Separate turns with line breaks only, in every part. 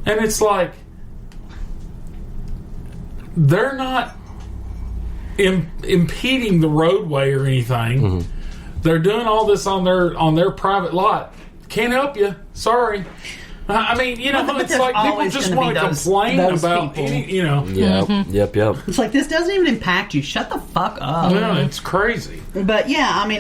And it's like, they're not impeding the roadway or anything. Mm-hmm. They're doing all this on their private lot. Can't help you. Sorry. I mean, it's like people just want to complain about any,
Yep,
mm-hmm.
yep.
It's like, this doesn't even impact you. Shut the fuck up.
Yeah, it's crazy.
But yeah, I mean,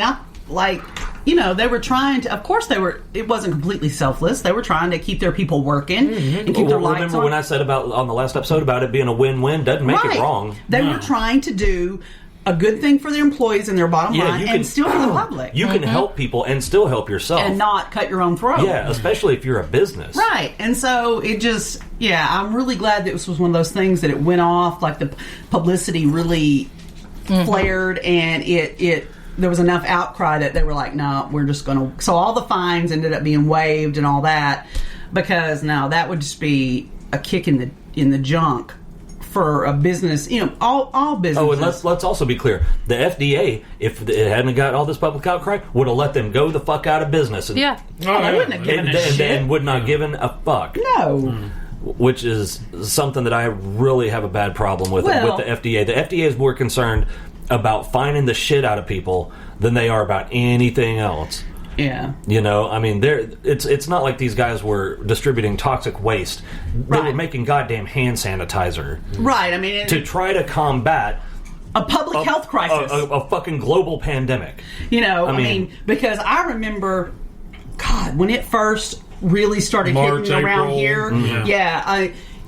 they were trying to, of course it wasn't completely selfless. They were trying to keep their people working and keep their lights on.
Remember when I said on the last episode about it being a win-win? Doesn't make it wrong.
They were trying to do a good thing for their employees and their bottom line, and still for the public.
You can help people and still help yourself.
And not cut your own throat.
Yeah, especially if you're a business.
Right. And so it just, I'm really glad that this was one of those things that it went off, like the publicity really flared, and there was enough outcry that they were like, no, we're just going to... So all the fines ended up being waived and all that, because now that would just be a kick in the junk for a business, all businesses.
Oh, and let's also be clear. The FDA, if it hadn't got all this public outcry, would have let them go the fuck out of business.
They wouldn't have given a shit.
And would not given a fuck.
No.
Which is something that I really have a bad problem with the FDA. The FDA is more concerned about finding the shit out of people than they are about anything else.
Yeah.
I mean, it's not like these guys were distributing toxic waste. They were making goddamn hand sanitizer.
Right. I mean,
to try to combat
a public health crisis.
A fucking global pandemic.
I mean, because I remember, God, when it first really started hitting around here,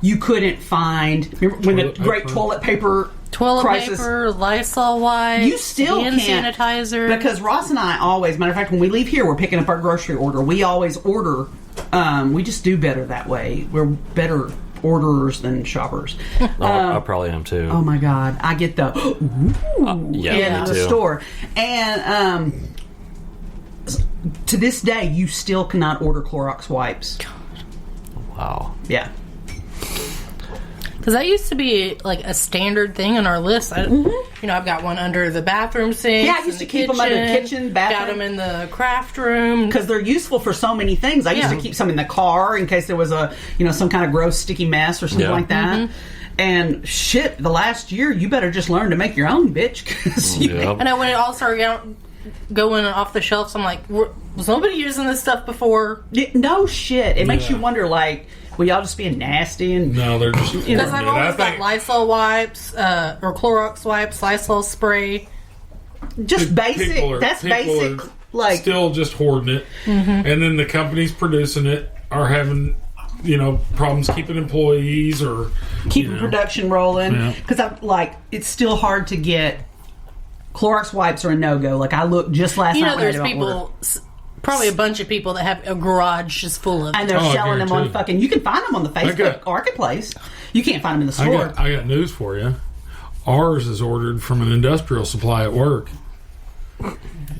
you couldn't find, when the great toilet paper crisis.
Lysol wipes,
you still
hand
can't,
sanitizer.
Because Ross and I always, matter of fact, when we leave here, we're picking up our grocery order. We always order. We just do better that way. We're better orderers than shoppers.
I probably am too.
Oh my God, I get the in the store, and to this day, you still cannot order Clorox wipes.
Wow.
Yeah.
Because that used to be like a standard thing on our list. I've got one under the bathroom sink.
Yeah, I used to keep them under the kitchen, bathroom.
Got them in the craft room.
Because they're useful for so many things. I used to keep some in the car in case there was some kind of gross sticky mess or something like that. And shit, the last year, you better just learn to make your own, bitch.
I know when it all started going off the shelves, I'm like, was nobody using this stuff before?
No shit. It makes you wonder, like, will y'all just being nasty? And
no, they're just...
Because I've always got Lysol wipes, or Clorox wipes, Lysol spray.
Just basic. That's basic. Like,
still just hoarding it. And then the companies producing it are having... problems keeping employees or...
keeping production rolling. Because it's still hard to get... Clorox wipes are a no-go. Like, I looked just last night when I
there's people... Probably a bunch of people that have a garage just full of...
And they're selling them on fucking... You can find them on the Facebook Marketplace. You can't find them in the store.
I got news for you. Ours is ordered from an industrial supply at work.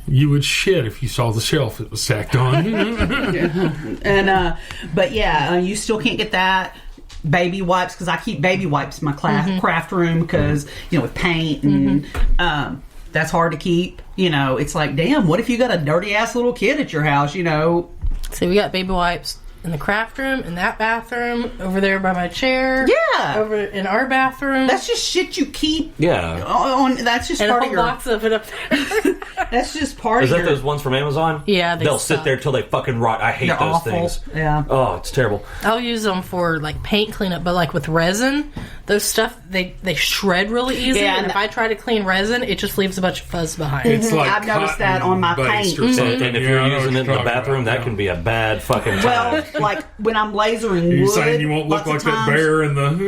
You would shit if you saw the shelf it was stacked on.
But you still can't get that. Baby wipes, because I keep baby wipes in my craft room because, with paint and... that's hard to keep. It's like, damn, what if you got a dirty-ass little kid at your house,
So we got baby wipes in the craft room, in that bathroom, over there by my chair.
Yeah.
Over in our bathroom.
That's just shit you keep.
Yeah.
That's just
and
part
a
of
whole box of it up there.
That's just part of
your... Is that those ones from Amazon?
Yeah,
they'll sit there till they fucking rot. I hate those
awful
things.
Yeah.
Oh, it's terrible.
I'll use them for, like, paint cleanup, but, like, with resin, those stuff, they shred really easy, and if I try to clean resin, it just leaves a bunch of fuzz behind.
It's like
I've noticed that on my paint.
And if you're using it in the bathroom, that can be a bad fucking time.
Well, like, when I'm lasering wood...
You're saying you won't look like that bear in the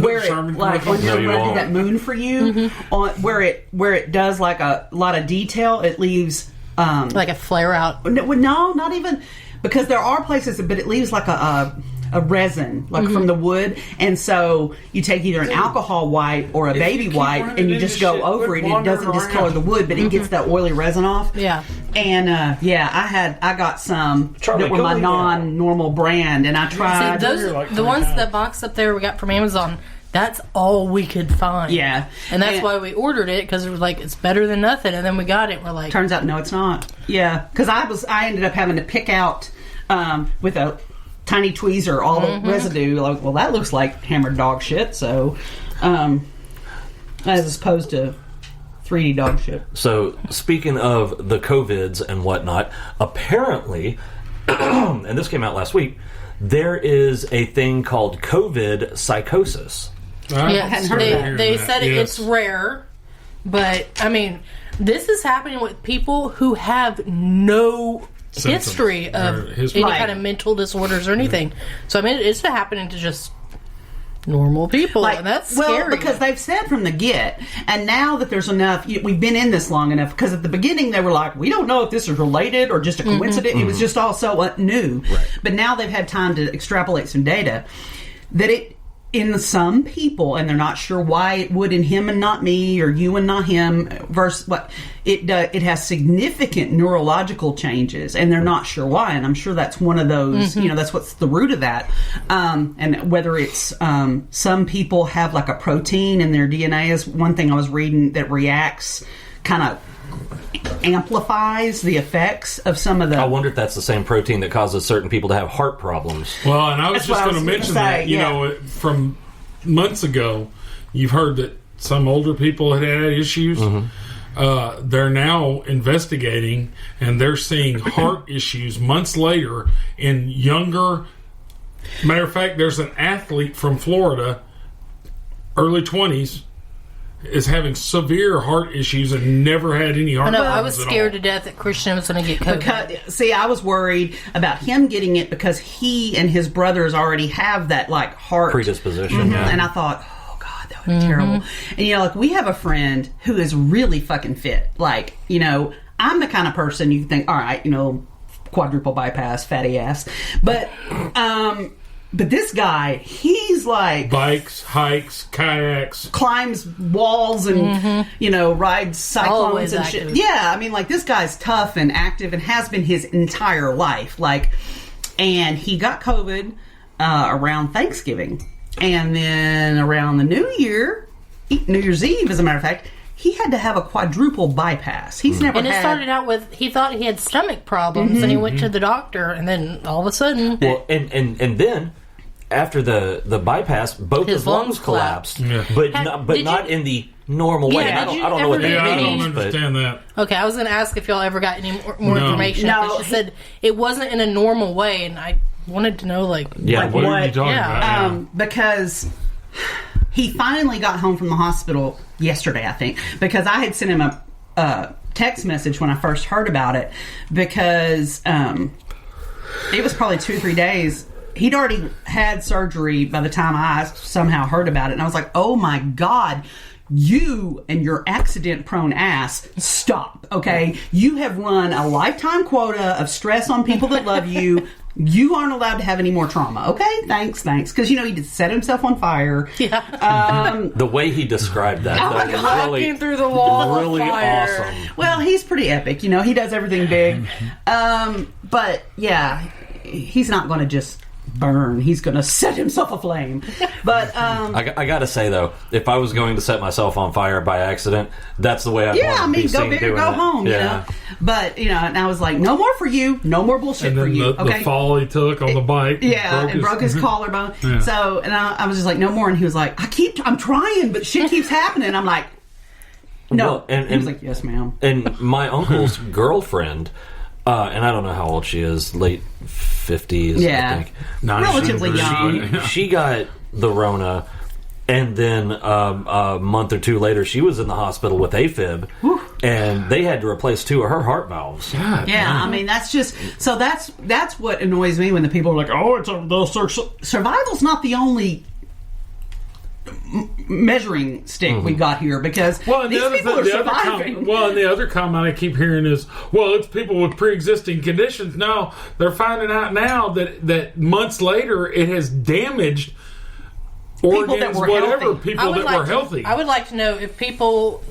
where it, like, when you're running that moon for you, on where it does, like, a lot of detail, it leaves...
like a flare out.
No, not even, because there are places, but it leaves like a resin, like from the wood, and so you take either an alcohol wipe or a baby wipe, and you just go over it. It doesn't discolor the wood, but it gets that oily resin off.
Yeah,
and I got some that were my non-normal brand, and I tried.
See, the ones that box up there we got from Amazon. That's all we could find.
Yeah.
And that's why we ordered it, because it was like, it's better than nothing. And then we got it, we're like...
Turns out, no, it's not. Yeah. Because I ended up having to pick out, with a tiny tweezer, all the residue. Like, well, that looks like hammered dog shit. So, as opposed to 3D dog shit.
So, speaking of the COVIDs and whatnot, apparently, and this came out last week, there is a thing called COVID psychosis.
Yes, they said it's rare, but I mean, this is happening with people who have no history of any kind of mental disorders or anything. So I mean, it's happening to just normal people, and that's scary.
Well, because they've said from the get, and now that there's enough, we've been in this long enough, because at the beginning they were like, we don't know if this is related or just a coincidence. It was just all so new. Right. But now they've had time to extrapolate some data that it, in some people, and they're not sure why it would in him and not me, or you and not him, versus what it has significant neurological changes, and they're not sure why. And I'm sure that's one of those, that's what's the root of that. And whether it's some people have like a protein in their DNA is one thing I was reading that reacts, kind of amplifies the effects of some of the...
I wonder if that's the same protein that causes certain people to have heart problems.
Well, and I was just going to mention that, you know, from months ago, you've heard that some older people had issues. They're now investigating, and they're seeing heart issues months later in younger... Matter of fact, there's an athlete from Florida, early 20s, is having severe heart issues and never had any heart problems.
I was scared to death that Christian was going to get COVID.
I was worried about him getting it because he and his brothers already have that like heart
predisposition.
And I thought, oh God, that would be terrible. And you know, like we have a friend who is really fucking fit. Like, you know, I'm the kind of person you think, all right, you know, quadruple bypass, fatty ass, but this guy, he's like...
Bikes, hikes, kayaks.
Climbs walls and, you know, rides cyclones and shit. Yeah, I mean, like, this guy's tough and active and has been his entire life. Like, and he got COVID around Thanksgiving. And then around the New Year's Eve, as a matter of fact, he had to have a quadruple bypass. He's never had...
And it started out with, he thought he had stomach problems, and he went to the doctor, and then all of a sudden...
Well, and then... After the bypass, both his lungs collapsed, but not in the normal way. I don't know what that means.
I don't understand that.
Okay, I was going to ask if y'all ever got any more information. No, she said it wasn't in a normal way, and I wanted to know, what
are you talking about?
Because he finally got home from the hospital yesterday, I think, because I had sent him a text message when I first heard about it, because it was probably 2 or 3 days. He'd already had surgery by the time I somehow heard about it. And I was like, oh my God, you and your accident-prone ass, stop, okay? You have run a lifetime quota of stress on people that love you. You aren't allowed to have any more trauma, okay? Thanks. Because, you know, he just set himself on fire.
Yeah.
The way he described that,
walking through the wall
really
of fire.
Awesome.
Well, he's pretty epic. You know, he does everything big. But, yeah, he's not going to just... burn. He's going to set himself aflame. But
I got to say though, if I was going to set myself on fire by accident, that's the way I'd want to be seen doing it.
Go big or go home. Yeah. You know? But you know, and I was like, no more for you, no more bullshit for you.
The fall he took on the bike,
broke his collarbone. Yeah. So, and I was just like, no more. And he was like, I'm trying, but shit keeps happening. I'm like, no.
Well, and
he was like, yes, ma'am.
And my uncle's girlfriend. And I don't know how old she is, late 50s, I think.
Relatively young.
She got the Rona, and then a month or two later, she was in the hospital with AFib, and they had to replace 2 of her heart valves.
God,
I mean, that's just... So that's what annoys me when the people are like, oh, survival's not the only... measuring stick we got here, because these people are surviving.
And the other comment I keep hearing is, well, it's people with pre-existing conditions. No, they're finding out now that months later it has damaged organs, people that were healthy.
I would like to know if people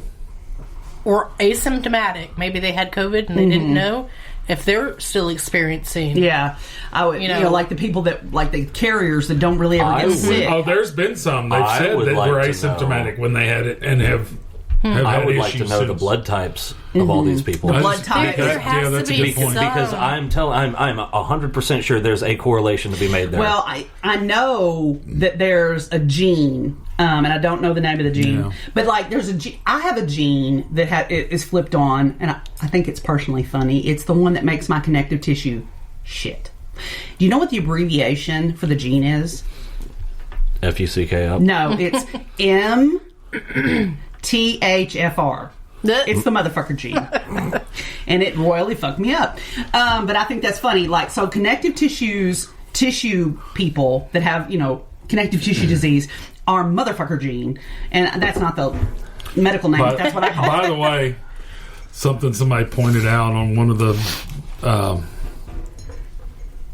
were asymptomatic, maybe they had COVID and they didn't know, if they're still experiencing.
Yeah. I would, you know, like the people that, like the carriers that don't really ever get sick.
Oh, there's been some. They've said that were asymptomatic when they had it and have
I would like to know the blood types of all these people.
The blood types.
There has to be some.
Because I'm 100% sure there's a correlation to be made there.
Well, I know that there's a gene, and I don't know the name of the gene, but like there's a gene. I have a gene that is flipped on, and I think it's personally funny. It's the one that makes my connective tissue shit. Do you know what the abbreviation for the gene is?
FUCK.
No, it's MTHFR. It's the motherfucker gene. And it royally fucked me up. But I think that's funny. Like, so connective tissue people that have, connective tissue disease are motherfucker gene. And that's not the medical name, but that's what I call it.
By the way, somebody pointed out on one of the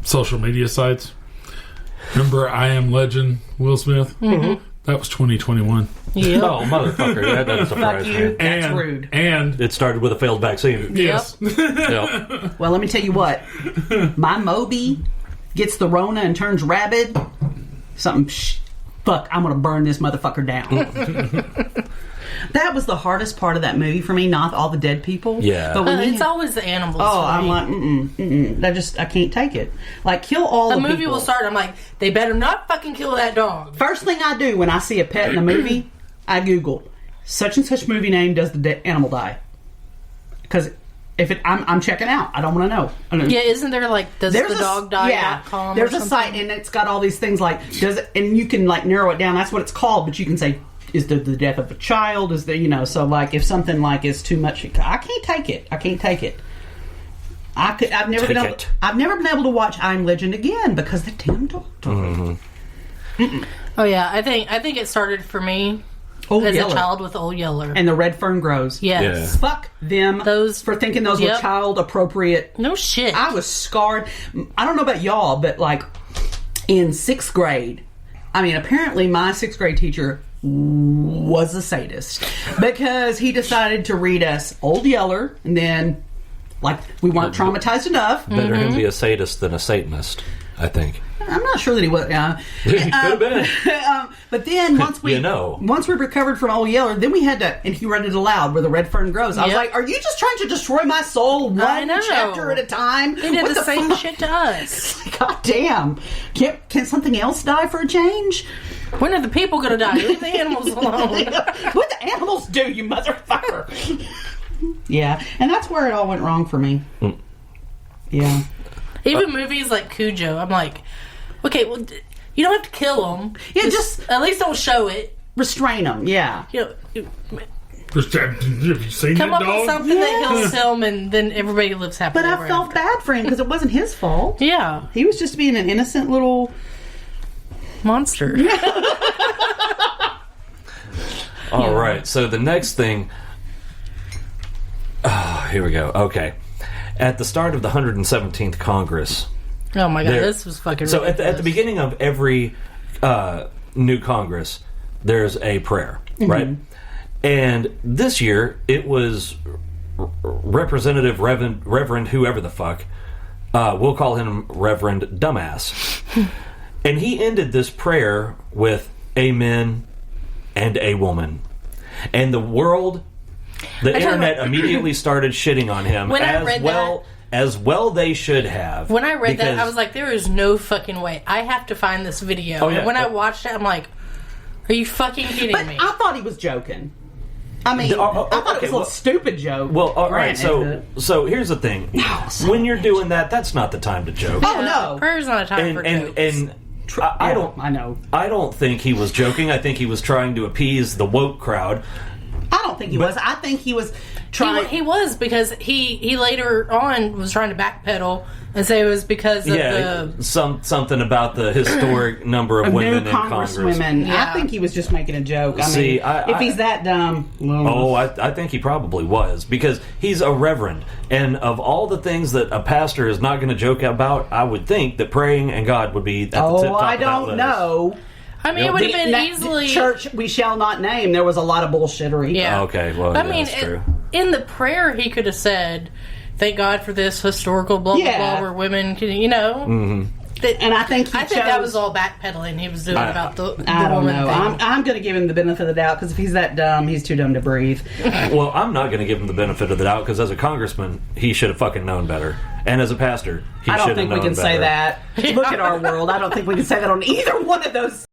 social media sites. Remember I Am Legend, Will Smith? Mm-hmm. That was 2021.
Yep.
Oh, motherfucker. That doesn't surprise me.
That's rude.
And
it started with a failed vaccine.
Yes.
Yep.
Well, let me tell you what. My Moby gets the Rona and turns rabid. Fuck, I'm going to burn this motherfucker down. That was the hardest part of that movie for me, not all the dead people.
Yeah.
But when
it's always the animals.
Oh, I'm like, I can't take it. Like, kill all the people.
The movie will start, I'm like, they better not fucking kill that dog.
First thing I do when I see a pet in a movie, I Google, such and such movie name, does the animal die? Because if I'm checking out. I don't want to know.
Yeah, isn't there like, does the dog die?
Yeah, there's a site and it's got all these things like, and you can like narrow it down. That's what it's called, but you can say, is the death of a child? Is there, so like if something like is too much, I can't take it. I've never been able to watch I'm Legend again because the damn dog died.
Mm-hmm. Oh yeah, I think it started for me as a child with Old Yeller
and the red fern grows.
Yes,
yeah. Fuck them for thinking those were child appropriate.
No shit.
I was scarred. I don't know about y'all, but like in 6th grade, I mean, apparently my 6th grade teacher was a sadist because he decided to read us Old Yeller, and then like we weren't traumatized enough.
Better him be a sadist than a Satanist, I think.
I'm not sure that he was.
Could have been.
But then once we recovered from Old Yeller, then we had to, and he read it aloud where the red fern grows. I was like, are you just trying to destroy my soul one chapter at a time?
He did the same shit to us.
God damn. Can something else die for a change?
When are the people going to die? Leave the animals alone.
What the animals do, you motherfucker? Yeah, and that's where it all went wrong for me. Yeah.
Even movies like Cujo, I'm like, okay, well, you don't have to kill them.
Yeah, just
at least don't show it.
Restrain them. Yeah.
Have you seen
come
that
up
dog?
with something that heals him, and then everybody lives happily.
But I felt bad for him because it wasn't his fault.
Yeah,
he was just being an innocent little
monster.
All right. So the next thing. Oh, here we go. Okay. At the start of the 117th Congress.
Oh my God, this was fucking
So at the beginning of every new Congress, there's a prayer, right? And this year, it was Representative Reverend whoever the fuck. We'll call him Reverend Dumbass. And he ended this prayer with Amen and a woman. And the world... The internet immediately started shitting on him as well they should have.
When I read that, I was like, there is no fucking way. I have to find this video. Oh, yeah. And when I watched it, I'm like, are you fucking kidding me?
I thought he was joking. I mean, I thought it was a little stupid joke.
Well, all right, so here's the thing. When you're doing that, that's not the time to joke.
Oh, no.
Prayer's not a time for jokes.
I don't think he was joking. I think he was trying to appease the woke crowd.
I don't think he was. I think he was trying.
He was because he later on was trying to backpedal and say it was because of
something about the historic number of women in Congress.
Women. Yeah. I think he was just making a joke. I mean, if he's that dumb.
I think he probably was because he's a reverend, and of all the things that a pastor is not going to joke about, I would think that praying and God would be at the tip top of that list.
I don't know.
I mean, it would have been easily...
Church we shall not name. There was a lot of bullshittery.
Yeah.
Okay, well, that's true.
In the prayer, he could have said, thank God for this historical blah, blah, blah, where women can,
Mm-hmm.
And I think
that was all backpedaling he was doing about the
I don't
woman
know.
thing.
I'm going to give him the benefit of the doubt because if he's that dumb, he's too dumb to breathe.
Well, I'm not going to give him the benefit of the doubt because as a congressman, he should have fucking known better. And as a pastor, he should have known better.
I don't think we can say that. Look at our world. I don't think we can say that on either one of those